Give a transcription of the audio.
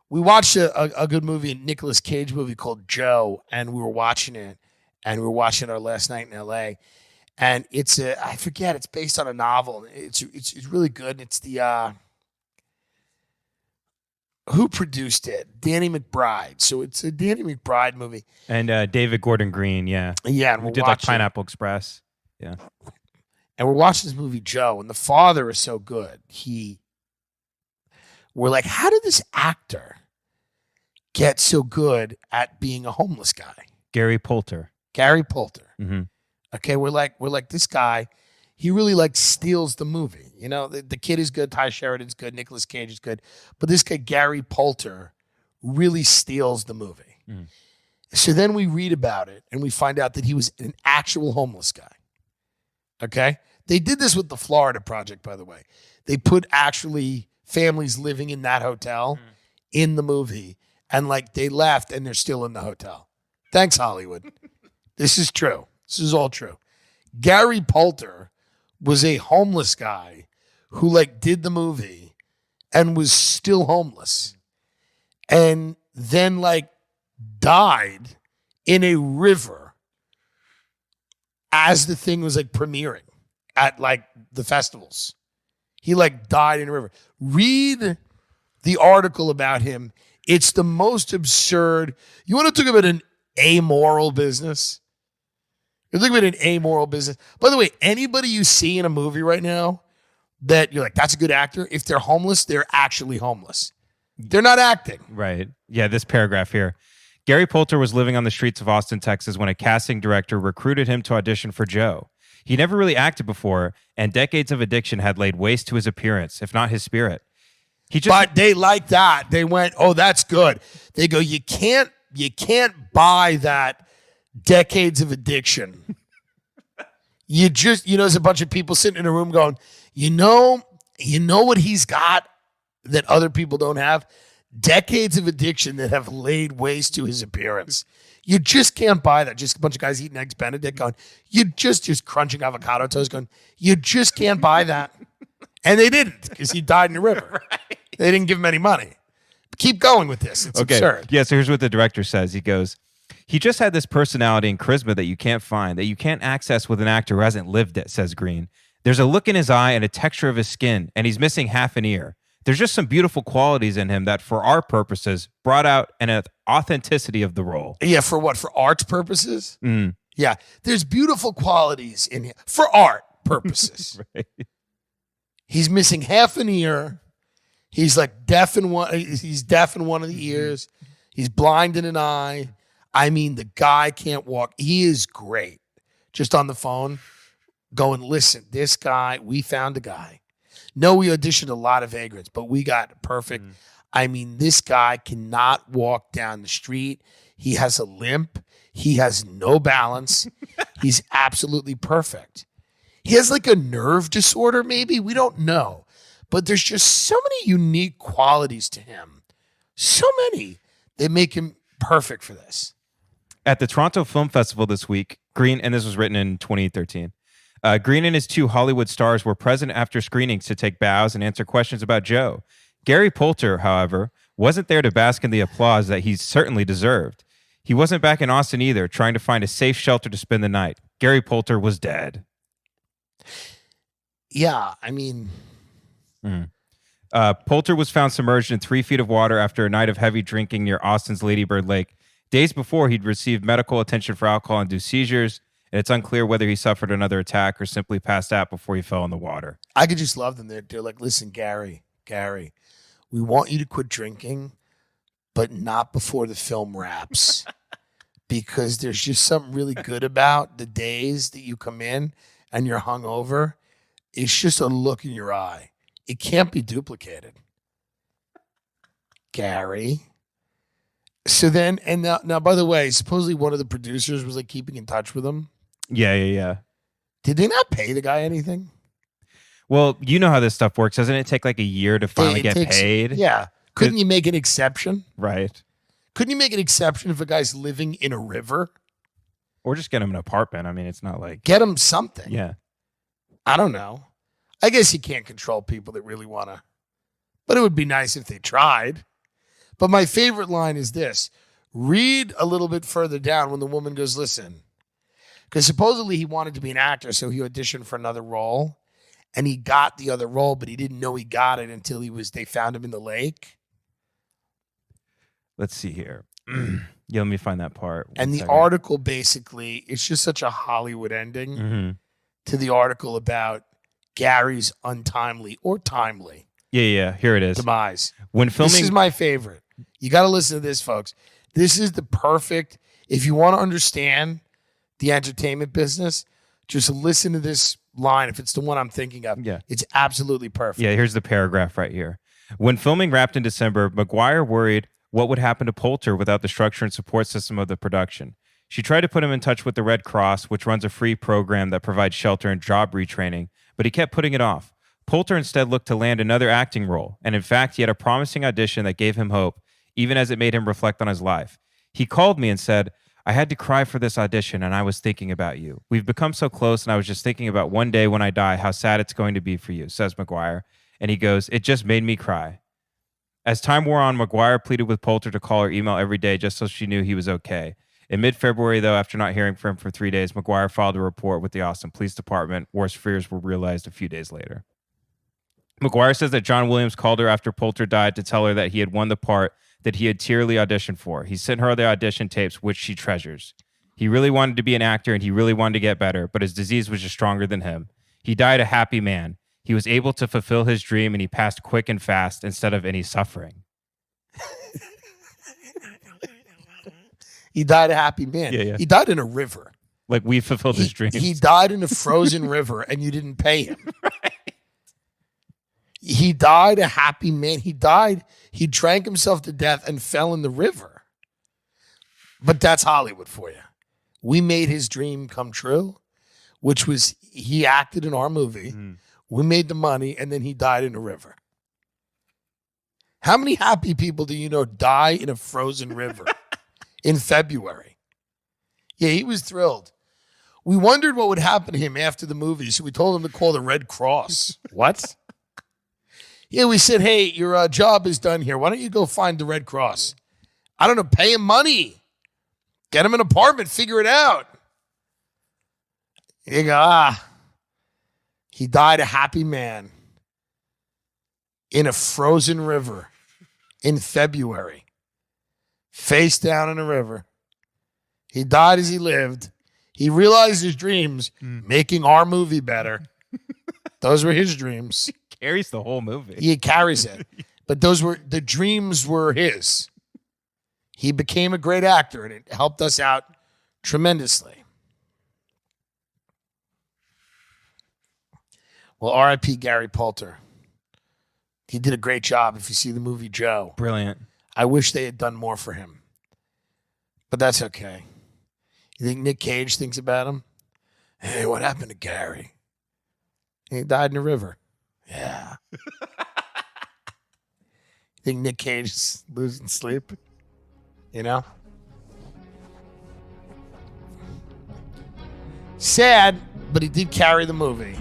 we watched a good movie, a Nicolas Cage movie called Joe, and we were watching it, and we were watching it our last night in L.A. And I forget, it's based on a novel. It's really good. It's who produced it? Danny McBride. So it's a Danny McBride movie. And David Gordon Green, yeah. Yeah, and we did like Pineapple Express. Yeah. And we're watching this movie, Joe, and the father is so good. We're like, how did this actor get so good at being a homeless guy? Gary Poulter. Mm-hmm. Okay, we're like this guy, he really like steals the movie. You know, the kid is good, Ty Sheridan's good, Nicolas Cage is good, but this guy Gary Poulter really steals the movie. Mm. So then we read about it and we find out that he was an actual homeless guy. Okay, they did this with the Florida Project, by the way. They put actually families living in that hotel in the movie, and like they left and they're still in the hotel. Thanks, Hollywood. This is true. This is all true. Gary Poulter was a homeless guy who like did the movie and was still homeless and then like died in a river as the thing was like premiering at like the festivals. He like died in a river. Read the article about him. It's the most absurd. You want to talk about an amoral business? You're looking at an amoral business. By the way, anybody you see in a movie right now that you're like, that's a good actor, if they're homeless, they're actually homeless. They're not acting. Right. Yeah, this paragraph here. Gary Poulter was living on the streets of Austin, Texas when a casting director recruited him to audition for Joe. He never really acted before, and decades of addiction had laid waste to his appearance, if not his spirit. But they like that. They went, oh, that's good. They go, you can't buy that decades of addiction. There's a bunch of people sitting in a room going, you know what he's got that other people don't have? Decades of addiction that have laid waste to his appearance. You just can't buy that. Just a bunch of guys eating Eggs Benedict going, you just crunching avocado toast going, you just can't buy that. And they didn't, because he died in the river. Right. They didn't give him any money. Keep going with this. It's absurd. Yeah, so here's what the director says. He goes, he just had this personality and charisma that you can't find, that you can't access with an actor who hasn't lived it, says Green. There's a look in his eye and a texture of his skin, and he's missing half an ear. There's just some beautiful qualities in him that, for our purposes, brought out an authenticity of the role. Yeah, for what? For art purposes? Mm. Yeah, there's beautiful qualities in him for art purposes. Right. He's missing half an ear. He's like deaf in one. He's deaf in one of the ears. He's blind in an eye. I mean, the guy can't walk. He is great. Just on the phone, going, listen, this guy, we found a guy. No, we auditioned a lot of vagrants, but we got perfect. I mean, this guy cannot walk down the street. He has a limp. He has no balance. He's absolutely perfect. He has like a nerve disorder, maybe. We don't know. But there's just so many unique qualities to him. So many that make him perfect for this. At the Toronto Film Festival this week, Green, and this was written in 2013, Green and his two Hollywood stars were present after screenings to take bows and answer questions about Joe. Gary Poulter, however, wasn't there to bask in the applause that he certainly deserved. He wasn't back in Austin either, trying to find a safe shelter to spend the night. Gary Poulter was dead. Yeah, I mean... Poulter was found submerged in 3 feet of water after a night of heavy drinking near Austin's Lady Bird Lake. Days before, he'd received medical attention for alcohol-induced seizures, and it's unclear whether he suffered another attack or simply passed out before he fell in the water. I could just love them. They're like, listen, Gary, we want you to quit drinking, but not before the film wraps. Because there's just something really good about the days that you come in and you're hungover. It's just a look in your eye. It can't be duplicated. Gary. So then, and now, by the way, supposedly one of the producers was like keeping in touch with him. Yeah. Did they not pay the guy anything? Well, you know how this stuff works. Doesn't it take like a year to finally get paid? Yeah. Couldn't you make an exception? Right. Couldn't you make an exception if a guy's living in a river? Or just get him an apartment. I mean, it's not like... Get him something. Yeah. I don't know. I guess you can't control people that really want to. But it would be nice if they tried. But my favorite line is this. Read a little bit further down when the woman goes, listen, because supposedly he wanted to be an actor, so he auditioned for another role, and he got the other role, but he didn't know he got it until they found him in the lake. Let's see here. Yeah, let me find that part. And the article basically, it's just such a Hollywood ending to the article about Gary's untimely or timely here it is. demise. When filming, this is my favorite. You got to listen to this, folks. This is the perfect, if you want to understand the entertainment business, just listen to this line. If it's the one I'm thinking of, it's absolutely perfect. Yeah, here's the paragraph right here. When filming wrapped in December, McGuire worried what would happen to Poulter without the structure and support system of the production. She tried to put him in touch with the Red Cross, which runs a free program that provides shelter and job retraining, but he kept putting it off. Poulter instead looked to land another acting role, and in fact, he had a promising audition that gave him hope, even as it made him reflect on his life. He called me and said, I had to cry for this audition, and I was thinking about you. We've become so close, and I was just thinking about one day when I die, how sad it's going to be for you, says McGuire. And he goes, it just made me cry. As time wore on, McGuire pleaded with Poulter to call or email every day just so she knew he was okay. In mid-February, though, after not hearing from him for 3 days, McGuire filed a report with the Austin Police Department. Worst fears were realized a few days later. McGuire says that John Williams called her after Poulter died to tell her that he had won the part that he had tearily auditioned for. He sent her the audition tapes, which she treasures. He really wanted to be an actor, and he really wanted to get better, but his disease was just stronger than him. He died a happy man. He was able to fulfill his dream, and he passed quick and fast instead of any suffering. He died a happy man. Yeah. He died in a river. Like we fulfilled his dreams. He died in a frozen river, and you didn't pay him. Right. He died a happy man. He drank himself to death and fell in the river. But that's Hollywood for you. We made his dream come true, which was he acted in our movie. We made the money, and then he died in a river. How many happy people do you know die in a frozen river in February? Yeah, he was thrilled. We wondered what would happen to him after the movie, so we told him to call the Red Cross. What? Yeah, we said, hey, your job is done here. Why don't you go find the Red Cross? I don't know, pay him money. Get him an apartment, figure it out. You go, he died a happy man in a frozen river in February, face down in a river. He died as he lived. He realized his dreams, making our movie better. Those were his dreams. Carries the whole movie. He carries it. But the dreams were his. He became a great actor, and it helped us out tremendously. Well, R.I.P. Gary Poulter. He did a great job if you see the movie Joe. Brilliant. I wish they had done more for him. But that's okay. You think Nick Cage thinks about him? Hey, what happened to Gary? He died in a river. Yeah. You think Nick Cage is losing sleep? You know? Sad, but he did carry the movie.